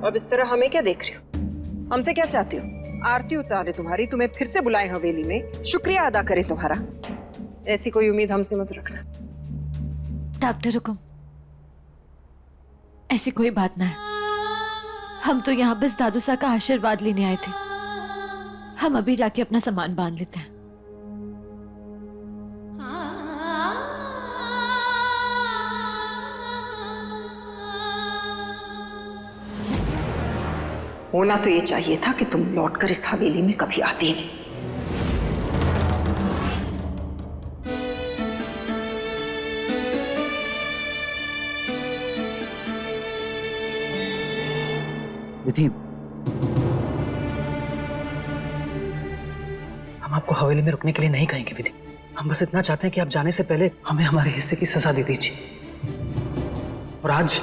अब इस तरह हमें क्या देख रही हो? हमसे क्या चाहती हो? आरती उतारे तुम्हारी, तुम्हें फिर से बुलाए हवेली में, शुक्रिया अदा करे तुम्हारा। ऐसी कोई उम्मीद हमसे मत रखना। डॉक्टर हुकुम, ऐसी कोई बात ना है। हम तो यहाँ बस दादू साहब का आशीर्वाद लेने आए थे। हम अभी जाके अपना सामान बांध लेते हैं। होना तो ये चाहिए था कि तुम लौटकर इस हवेली में कभी आती नहीं। विधि, हम आपको हवेली में रुकने के लिए नहीं कहेंगे विधि। हम बस इतना चाहते हैं कि आप जाने से पहले हमें हमारे हिस्से की सजा दे दीजिए। और आज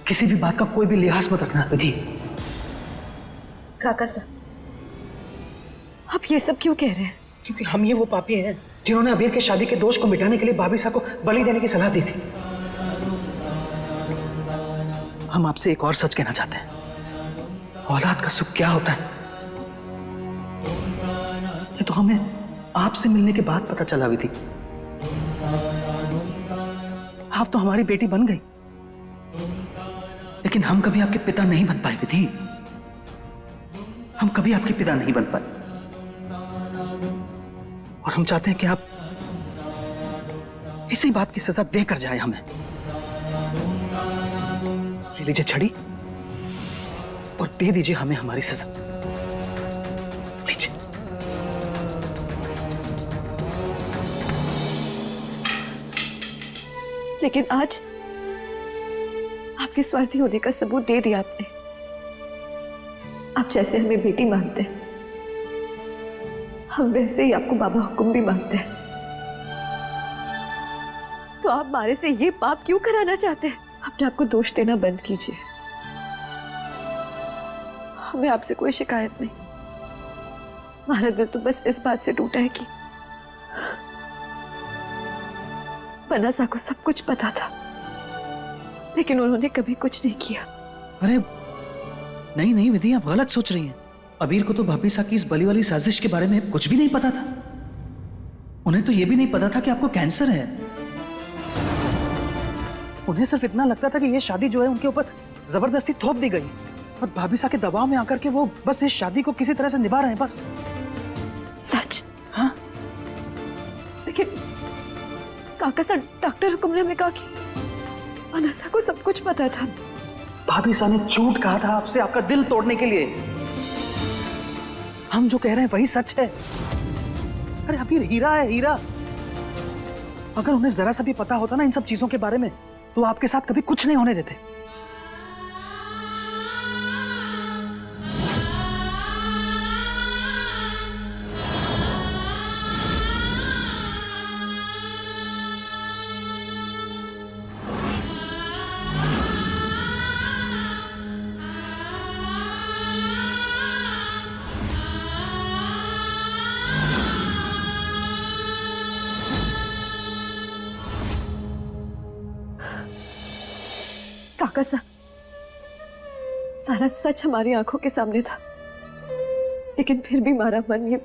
किसी भी बात का कोई भी लिहाज मत रखना विधि। काका साहब, आप ये सब क्यों कह रहे हैं? क्योंकि हम ये वो पापी हैं जिन्होंने अबीर के शादी के दोष को मिटाने के लिए भाभी साहब को बलि देने की सलाह दी थी। हम आपसे एक और सच कहना चाहते हैं, औलाद का सुख क्या होता है ये तो हमें आपसे मिलने के बाद पता चला विधि। आप तो हमारी बेटी बन गई, लेकिन हम कभी आपके पिता नहीं बन पाए विधि। हम कभी आपके पिता नहीं बन पाए और हम चाहते हैं कि आप इसी बात की सजा देकर जाए हमें। ये लीजिए छड़ी और दे दीजिए हमें हमारी सजा। लीजिए। लेकिन आज आपके स्वार्थी होने का सबूत दे दिया आपने। आप जैसे हमें बेटी मानते हैं, हम वैसे ही आपको बाबा हुकुम भी मानते हैं। तो आप हमारे से ये पाप क्यों कराना चाहते हैं? अपने आपको दोष देना बंद कीजिए। हमें आपसे कोई शिकायत नहीं। हमारा दिल तो बस इस बात से टूटा है कि बनसा को सब कुछ पता था, लेकिन उन्होंने कभी कुछ नहीं किया। अरे नहीं नहीं विधि, आप गलत सोच रही हैं। अबीर को तो भाभी साहब की इस बली वाली साजिश के बारे में कुछ भी नहीं पता था। उन्हें तो यह भी नहीं पता था कि आपको कैंसर है। उन्हें सिर्फ इतना लगता था कि यह शादी जो है उनके ऊपर जबरदस्ती थोप दी गई और भाभी साहब के दबाव में आकर के वो बस इस शादी को किसी तरह से निभा रहे हैं बस। सच? हाँ। लेकिन काका सर, डॉक्टर हुकुम ने हमें कहा कि बनसा को सब कुछ पता था। भाभी साहब ने झूठ कहा था आपसे आपका दिल तोड़ने के लिए। हम जो कह रहे हैं वही सच है। अरे अबीर हीरा है, हीरा। अगर उन्हें जरा सा भी पता होता ना इन सब चीजों के बारे में तो आपके साथ कभी कुछ नहीं होने देते। काका साहब, सारा सच हमारी आंखों के सामने था, लेकिन फिर भी हमारा मन ये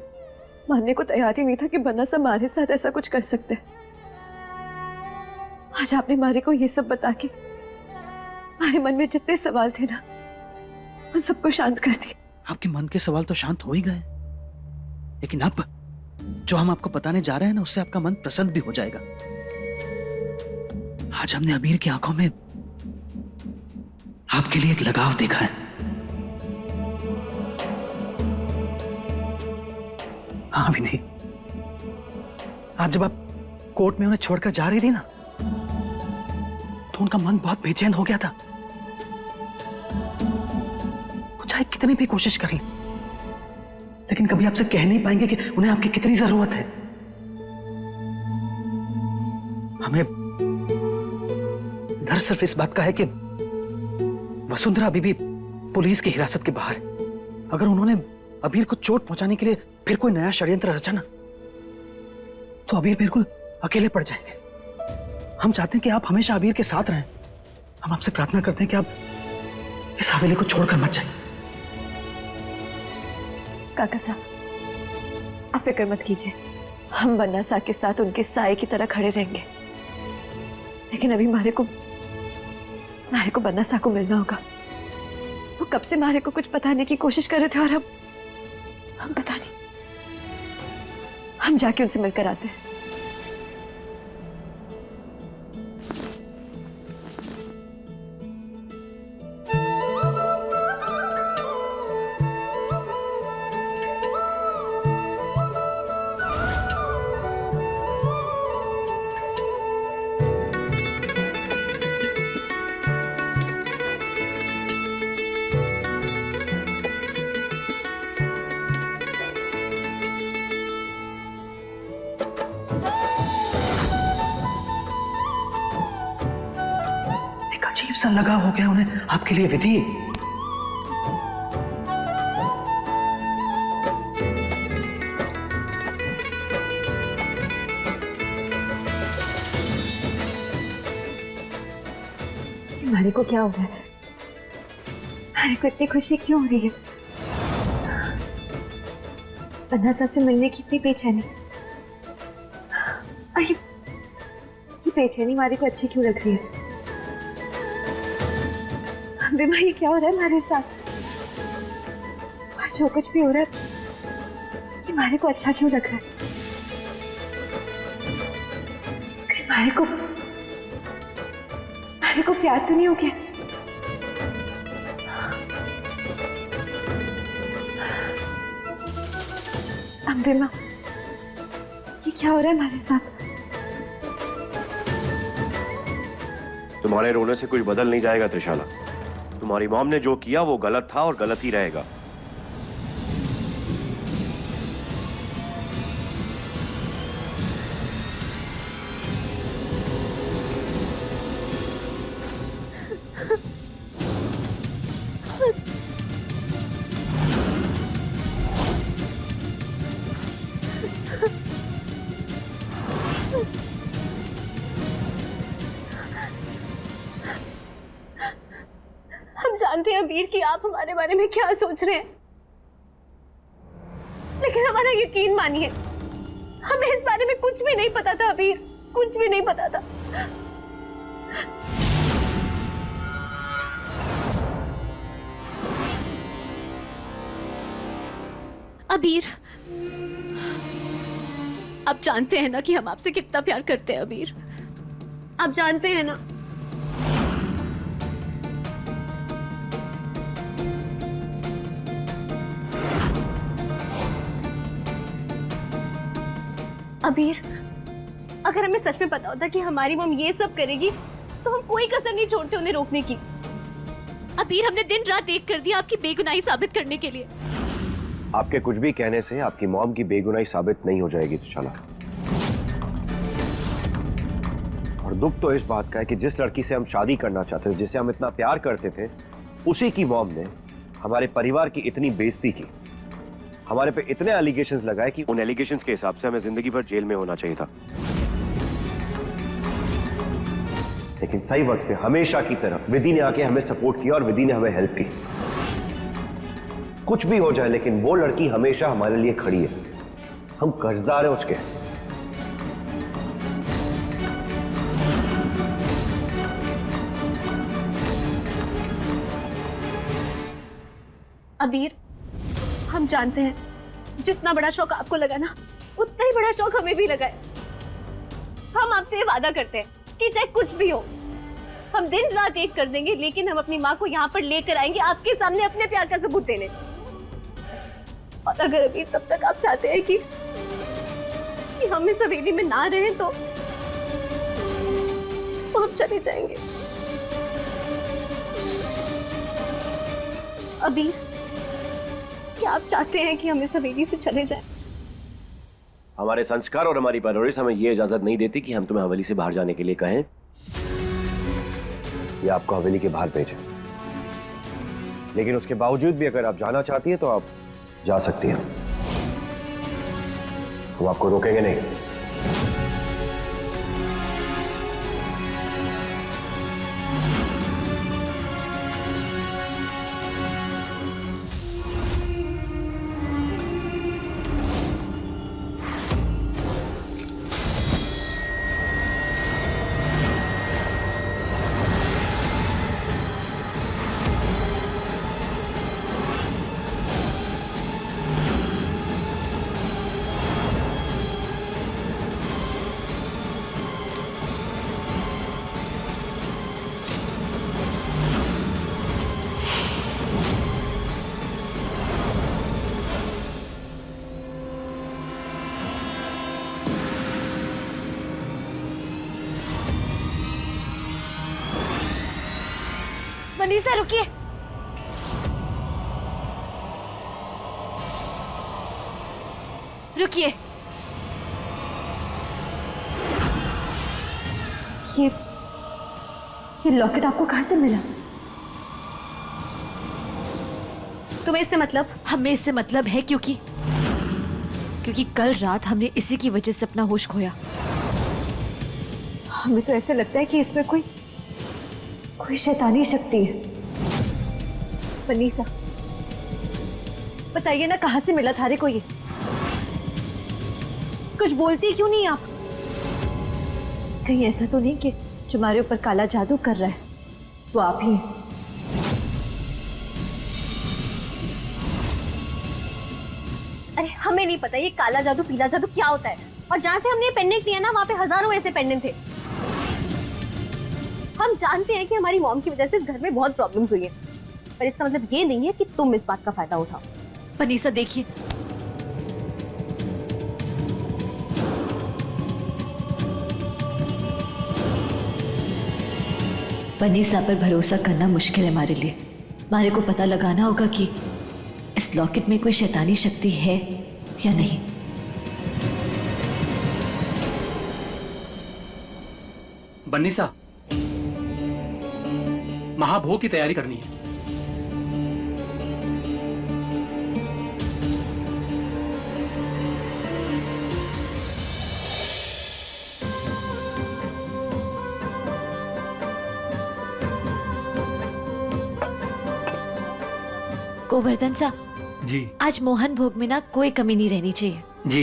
मानने को तैयार ही नहीं था कि बनसा हमारे साथ ऐसा कुछ कर सकते हैं। आज आपने हमारे को ये सब बता के हमारे मन में जितने सवाल थे ना, उन सबको शांत कर दिया। आपके मन के सवाल तो शांत हो ही गए, लेकिन अब जो हम आपको बताने जा रहे हैं ना, उससे आपका मन प्रसन्न भी हो जाएगा। आज हमने अबीर की आंखों में आपके लिए एक लगाव देखा है। हाँ विधि, आज जब आप कोर्ट में उन्हें छोड़कर जा रही थी ना, तो उनका मन बहुत बेचैन हो गया था। वो चाहे कितनी भी कोशिश कर ली, लेकिन कभी आपसे कह नहीं पाएंगे कि उन्हें आपकी कितनी जरूरत है। हमें डर सिर्फ इस बात का है कि वसुंधरा अभी भी पुलिस की हिरासत के बाहर है। अगर उन्होंने अबीर को चोट पहुंचाने के लिए फिर कोई नया षड्यंत्र रचा ना, तो अबीर बिल्कुल अकेले पड़ जाएंगे। हम चाहते हैं कि आप हमेशा अबीर के साथ रहें। हम आपसे प्रार्थना करते हैं कि आप इस हवेली को छोड़कर मत जाइए। काका साहब, आप फिक्र मत कीजिए, हम बन्ना साहब के साथ उनके साए की तरह खड़े रहेंगे। लेकिन अभी मारे को बन्ना साहब को मिलना होगा। वो कब से मारे को कुछ बताने की कोशिश कर रहे थे और हम पता नहीं, हम जाके उनसे मिलकर आते हैं। अजीब सा लगा हो गया उन्हें आपके लिए विधि। मारे को क्या हो रहा है? मारे को इतनी खुशी क्यों हो रही है? बन्ना साहब से मिलने की इतनी बेचैनी, और ये बेचैनी मारे को अच्छी क्यों लग रही है? बीमा, ये क्या हो रहा है हमारे साथ? और जो कुछ भी हो रहा है ये मारे को अच्छा क्यों लग रहा है? कहीं मारे को प्यार तो नहीं हो गया? अम्बे माँ, ये क्या हो रहा है हमारे साथ? तुम्हारे रोने से कुछ बदल नहीं जाएगा त्रिशाला। तुम्हारी मॉम ने जो किया वो गलत था और गलत ही रहेगा। जानते हैं अबीर कि आप हमारे बारे में क्या सोच रहे हैं, लेकिन हमारा यकीन मानिए, हमें इस बारे में कुछ भी नहीं पता था अबीर, कुछ भी नहीं पता था। अबीर, आप जानते हैं ना कि हम आपसे कितना प्यार करते हैं अबीर, आप जानते हैं ना। अबीर, अगर हमें सच में पता होता कि हमारी मम ये सब करेगी तो हम कोई कसर नहीं छोड़ते उन्हें रोकने की। अबीर, हमने दिन रात एक कर दिया आपकी बेगुनाही साबित करने के लिए। आपके कुछ भी कहने से आपकी मॉम की बेगुनाही साबित नहीं हो जाएगी त्रिशाला। और दुख तो इस बात का है कि जिस लड़की से हम शादी करना चाहते थे, जिसे हम इतना प्यार करते थे, उसी की मॉम ने हमारे परिवार की इतनी बेइज्जती की, हमारे पे इतने एलिगेशंस लगाए कि उन एलिगेशंस के हिसाब से हमें जिंदगी भर जेल में होना चाहिए था। लेकिन सही वक्त पे हमेशा की तरह विधि ने आके हमें सपोर्ट किया और विधि ने हमें हेल्प की। कुछ भी हो जाए लेकिन वो लड़की हमेशा हमारे लिए खड़ी है। हम कर्जदार हैं उसके। अबीर, हम जानते हैं जितना बड़ा शौक आपको लगा ना, उतना ही बड़ा शौक हमें भी लगा है। हम आपसे ये वादा करते हैं कि चाहे कुछ भी हो, हम दिन रात एक कर देंगे, लेकिन हम अपनी माँ को यहाँ पर लेकर आएंगे आपके सामने अपने प्यार का सबूत देने। और अगर अभी तब तक आप चाहते हैं कि हम इस हवेली में ना रहें तो हम चले जाएंगे। अबीर, क्या आप चाहते हैं कि हम इस हवेली से चले जाएं? हमारे संस्कार और हमारी परवरिश हमें यह इजाजत नहीं देती कि हम तुम्हें हवेली से बाहर जाने के लिए कहें या आपको हवेली के बाहर भेजें। लेकिन उसके बावजूद भी अगर आप जाना चाहती हैं तो आप जा सकती हैं। हम आपको रोकेंगे नहीं। मनीषा रुकिए। रुकिए। ये लॉकेट आपको कहां से मिला? तुम्हें इससे मतलब? हमें इससे मतलब है क्योंकि कल रात हमने इसी की वजह से अपना होश खोया। हमें तो ऐसे लगता है कि इसमें कोई शैतानी शक्ति है। मनीषा, बताइए ना कहां से मिला थारे को ये? कुछ बोलती क्यों नहीं आप? कहीं ऐसा तो नहीं कि जो हमारे ऊपर काला जादू कर रहा है वो आप ही हैं? अरे हमें नहीं पता ये काला जादू पीला जादू क्या होता है। और जहां से हमने ये पेंडेंट लिया ना, वहां पे हजारों ऐसे पेंडेंट थे। हम जानते हैं कि हमारी मॉम की वजह से इस घर में बहुत प्रॉब्लम्स हुई है, पर इसका मतलब ये नहीं है कि तुम इस बात का फायदा उठाओ। मनीषा देखिए, मनीषा पर भरोसा करना मुश्किल है हमारे लिए। हमारे को पता लगाना होगा कि इस लॉकेट में कोई शैतानी शक्ति है या नहीं। बन्नीसा, महाभोग की तैयारी करनी है। गोवर्धन सा, जी आज मोहन भोग में ना कोई कमी नहीं रहनी चाहिए। जी।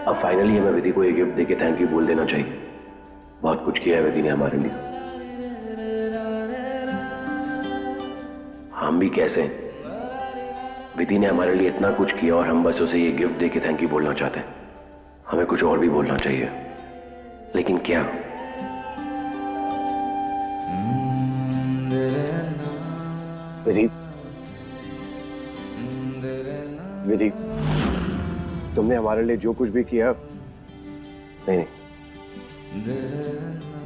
अब फाइनली हमें विधि को एक गिफ्ट देके थैंक यू बोल देना चाहिए। बहुत कुछ किया है विधि ने हमारे लिए। हम भी कैसे? विधि ने हमारे लिए इतना कुछ किया और हम बस उसे ये गिफ्ट देके थैंक यू बोलना चाहते हैं। हमें कुछ और भी बोलना चाहिए, लेकिन क्या? विधि, विधि, तुमने हमारे लिए जो कुछ भी किया, नहीं,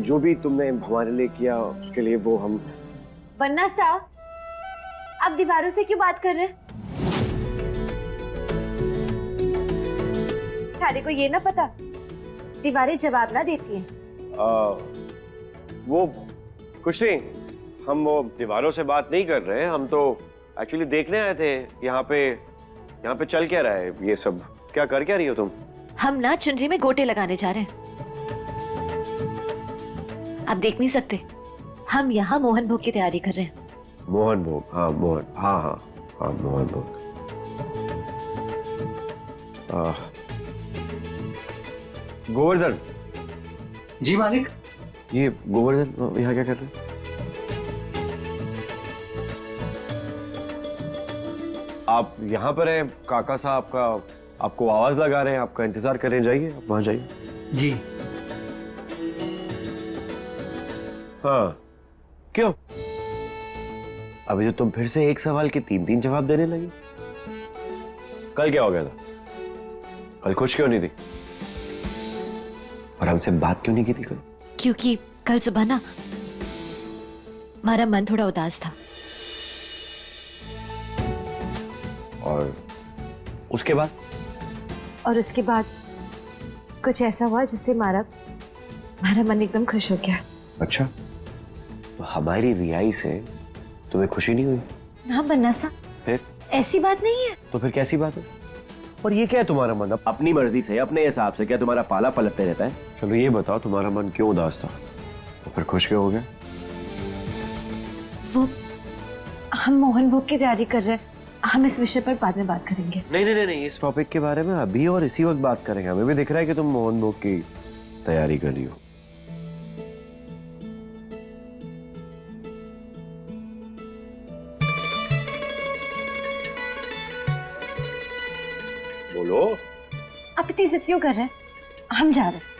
जो भी तुमने हमारे लिए किया उसके लिए वो हम। बन्ना सा, आप दीवारों से क्यों बात कर रहे हैं? थारे को ये ना पता दीवारें जवाब ना देती हैं। वो कुछ नहीं, हम वो दीवारों से बात नहीं कर रहे हैं। हम तो एक्चुअली देखने आए थे यहाँ पे चल क्या रहा है ये सब। क्या कर क्या रही हो तुम? हम ना चुनरी में गोटे लगाने जा रहे हैं। आप देख नहीं सकते, हम यहाँ मोहन भोग की तैयारी कर रहे हैं। मोहन भोग? हाँ मोहन, हाँ हाँ हाँ मोहन भोग। गोवर्धन। जी मालिक। ये गोवर्धन यहाँ क्या कर रहे हैं? आप यहाँ पर हैं, काका साहब का आपको आवाज लगा रहे हैं, आपका इंतजार कर रहे हैं। जाइए, आप वहां जाइए। जी। हाँ, क्यों? अभी तो तुम फिर से एक सवाल के तीन तीन जवाब देने लगे। कल क्या हो गया था? कल खुश क्यों नहीं थी? और हमसे बात क्यों नहीं की थी कल? क्योंकि कल सुबह ना हमारा मन थोड़ा उदास था। और उसके बाद? और उसके बाद कुछ ऐसा हुआ जिससे हमारा मन एकदम खुश हो गया। अच्छा, तो हमारी रिहाई से तुम्हें खुशी नहीं हुई? ना बन्ना सा, फिर ऐसी बात नहीं है। तो फिर कैसी बात है? और ये क्या है तुम्हारा मन? अपनी मर्जी से, अपने हिसाब से क्या तुम्हारा पाला पलटते रहता है? चलो ये बताओ, तुम्हारा मन क्यों उदास था? तो फिर खुश क्यों हो गया? वो हम मोहन भोग की तैयारी कर रहे हैं। हम इस विषय पर बाद में बात करेंगे। नहीं नहीं नहीं, इस टॉपिक के बारे में अभी और इसी वक्त बात करेंगे। हमें भी दिख रहा है कि तुम मोहन भोग की तैयारी कर रही हो। बोलो। आप इतनी जिद क्यों कर रहे हैं? हम जा रहे हैं।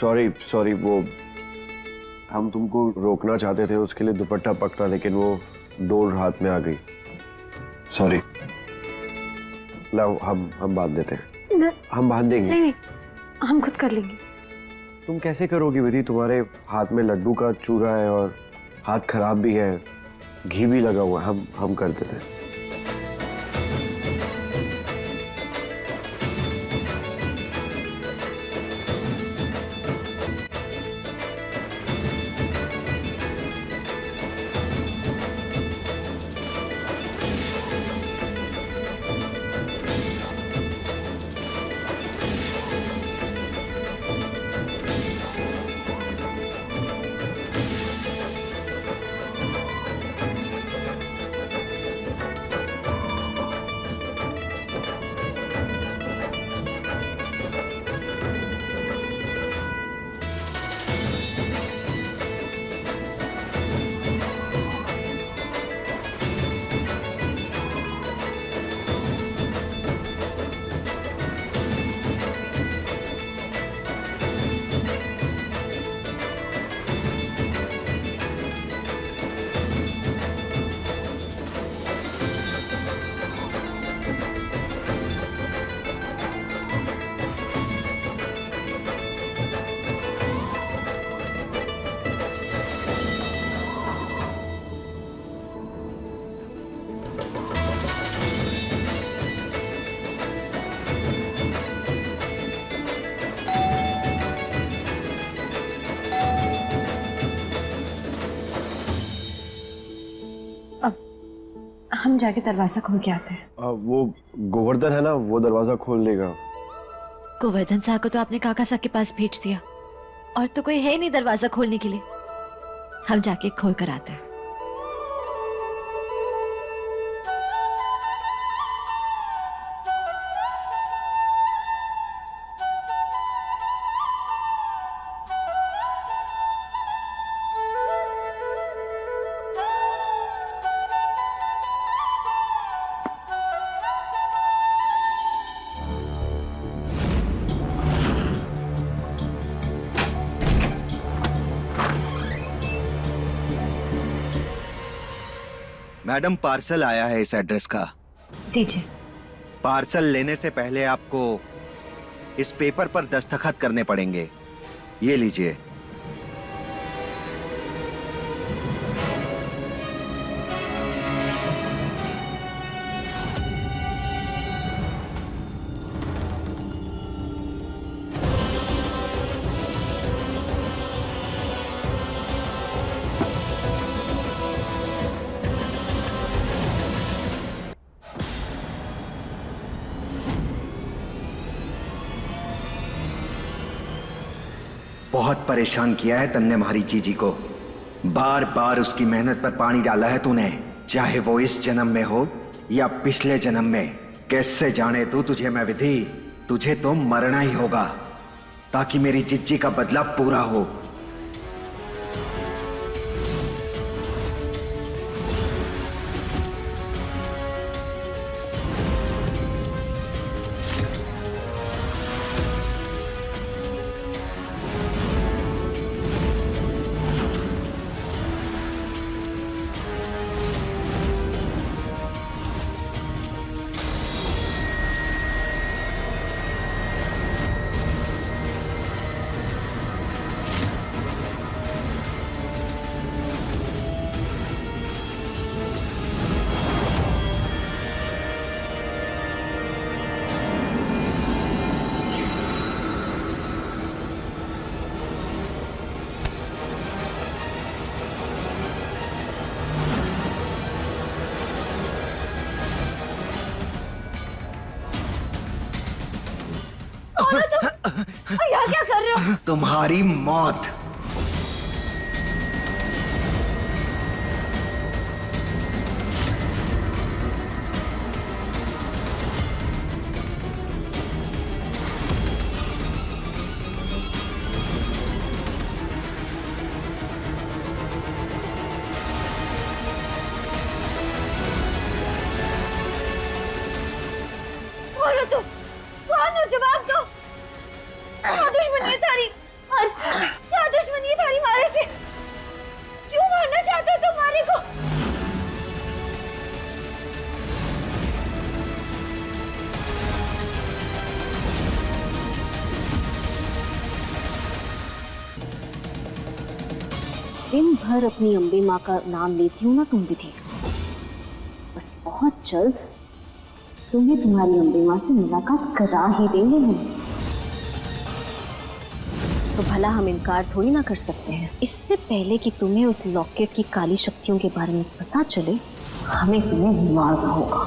सॉरी सॉरी, वो हम तुमको रोकना चाहते थे, उसके लिए दुपट्टा पकड़ा, लेकिन वो डोर हाथ में आ गई। सॉरी। लाओ हम बांध देते हैं। हम बांध देंगे। नहीं, हम खुद कर लेंगे। तुम कैसे करोगी विधि? तुम्हारे हाथ में लड्डू का चूरा है और हाथ खराब भी है, घी भी लगा हुआ है। हम कर देते हैं। हम जाके दरवाजा खोल के आते हैं। वो गोवर्धन है ना, वो दरवाजा खोल लेगा। गोवर्धन साहब को तो आपने काका साहब के पास भेज दिया, और तो कोई है नहीं दरवाजा खोलने के लिए। हम जाके खोल कर आते हैं। मैडम, पार्सल आया है इस एड्रेस का। दीजिए। पार्सल लेने से पहले आपको इस पेपर पर दस्तखत करने पड़ेंगे। ये लीजिए। बहुत परेशान किया है तन्ने हमारी जीजी को। बार बार उसकी मेहनत पर पानी डाला है तूने, चाहे वो इस जन्म में हो या पिछले जन्म में। कैसे जाने तू, तुझे मैं विधि, तुझे तो मरना ही होगा ताकि मेरी जीजी का बदला पूरा हो। यहाँ क्या कर रहे हो? तुम्हारी मौत। बोलो तुम, कौन हो? जवाब दो। दुश्मनी है सारी। और दिन भर अपनी अम्बे माँ का नाम लेती हूँ ना तुम विधि, बस बहुत जल्द तुम्हें तुम्हारी अम्बे माँ से मुलाकात करा ही देंगे हम। तो भला हम इनकार थोड़ी ना कर सकते हैं। इससे पहले कि तुम्हें उस लॉकेट की काली शक्तियों के बारे में पता चले, हमें तुम्हें मारना होगा।